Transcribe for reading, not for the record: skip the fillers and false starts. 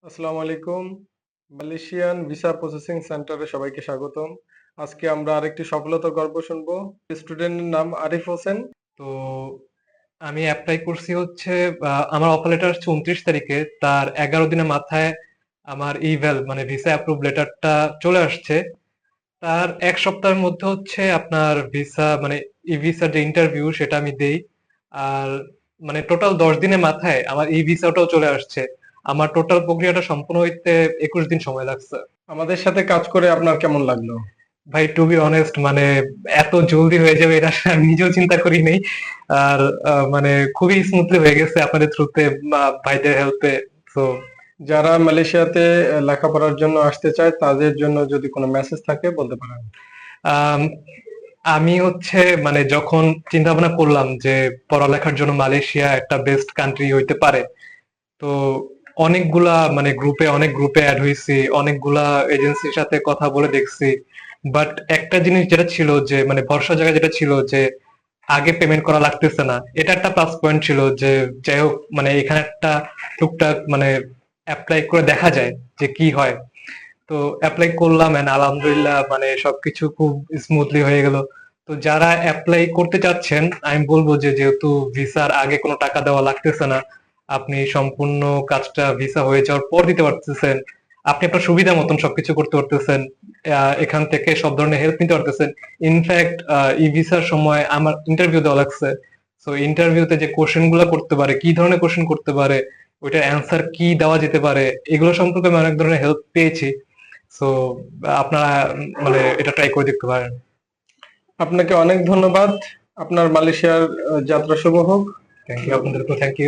আসসালামু আলাইকুম। Malaysian visa processing সেন্টারে সবাইকে স্বাগতম। আজকে আমরা আরেকটি সফলতার গল্প শুনবো। স্টুডেন্টের নাম আরিফ হোসেন। তো আমি অ্যাপ্লাই করছি হচ্ছে আমার অফার লেটার হচ্ছে 29 তারিখে। তার 11 দিনের মাথায় আমার ইভেল মানে ভিসা অ্যাপ্রুভ লেটারটা চলে আসছে। তার 1 সপ্তাহের মধ্যে হচ্ছে আপনার ভিসা মানে ই ভিসার যে ইন্টারভিউ সেটা আমি দেই। আর মানে টোটাল 10 দিনের মাথায় আমার ই ভিসাটাও চলে আসছে। আমার টোটাল প্রক্রিয়াটা সম্পূর্ণ হইতে 21 দিন সময় লাগছে। আমাদের সাথে কাজ করে আপনার কেমন লাগলো? ভাই টু বি অনেস্ট মানে এত জলদি হয়ে যাবে এটা আসলে আমি নিজেও চিন্তা করি নাই। আর মানে খুবই স্মুথলি হয়ে গেছে আপনাদের থ্রুতে বা ভাইদের হেল্পে। তো যারা মালয়েশিয়াতে লেখাপড়ার জন্য আসতে চায় তাদের জন্য যদি কোনো মেসেজ থাকে বলতে পারেন। আম, আমি হচ্ছে মানে যখন চিন্তা ভাবনা করলাম যে পড়ালেখার জন্য মালয়েশিয়া একটা বেস্ট কান্ট্রি হইতে পারে, তো অনেকগুলা মানে অনেক গ্রুপে অ্যাড হয়েছি, অনেকগুলা এজেন্সির সাথে কথা বলে দেখছি। বাট একটা জিনিস যেটা ছিল যে মানে ভরসার জায়গা যেটা ছিল যে আগে পেমেন্ট করা লাগতেছে না, এটা একটা প্লাস পয়েন্ট ছিল যে যাই হোক মানে এখানে একটা টুকটাক মানে অ্যাপ্লাই করে দেখা যায় যে কি হয়। তো অ্যাপ্লাই করলাম এন্ড আলহামদুলিল্লাহ মানে সবকিছু খুব স্মুথলি হয়ে গেল। তো যারা অ্যাপ্লাই করতে চাচ্ছেন আমি বলবো যে যেহেতু ভিসার আগে কোনো টাকা দেওয়া লাগতেছে না, আপনি সম্পূর্ণ কাজটা ভিসা হয়ে যাওয়ার পর দিতে পারতেছেন। আপনি আপনার সুবিধা মতন সবকিছু করতে পারতেছেন। এখান থেকে সব ধরনের হেল্প নিতে পারতেছেন। ইনফ্যাক্ট ই ভিসার সময় আমার ইন্টারভিউ দেওয়া লাগছে। সো ইন্টারভিউতে যে কোশ্চেন গুলা করতে পারে, কি ধরনের কোশ্চেন করতে পারে, ওইটার অ্যান্সার কি দেওয়া যেতে পারে, এগুলো সম্পর্কে আমি অনেক ধরনের হেল্প পেয়েছি। সো আপনারা মানে এটা ট্রাই করে দেখতে পারেন। আপনাকে অনেক ধন্যবাদ। আপনার মালয়েশিয়ার যাত্রা শুভ হোক। থ্যাংক ইউ, আপনাদেরকেও থ্যাংক ইউ।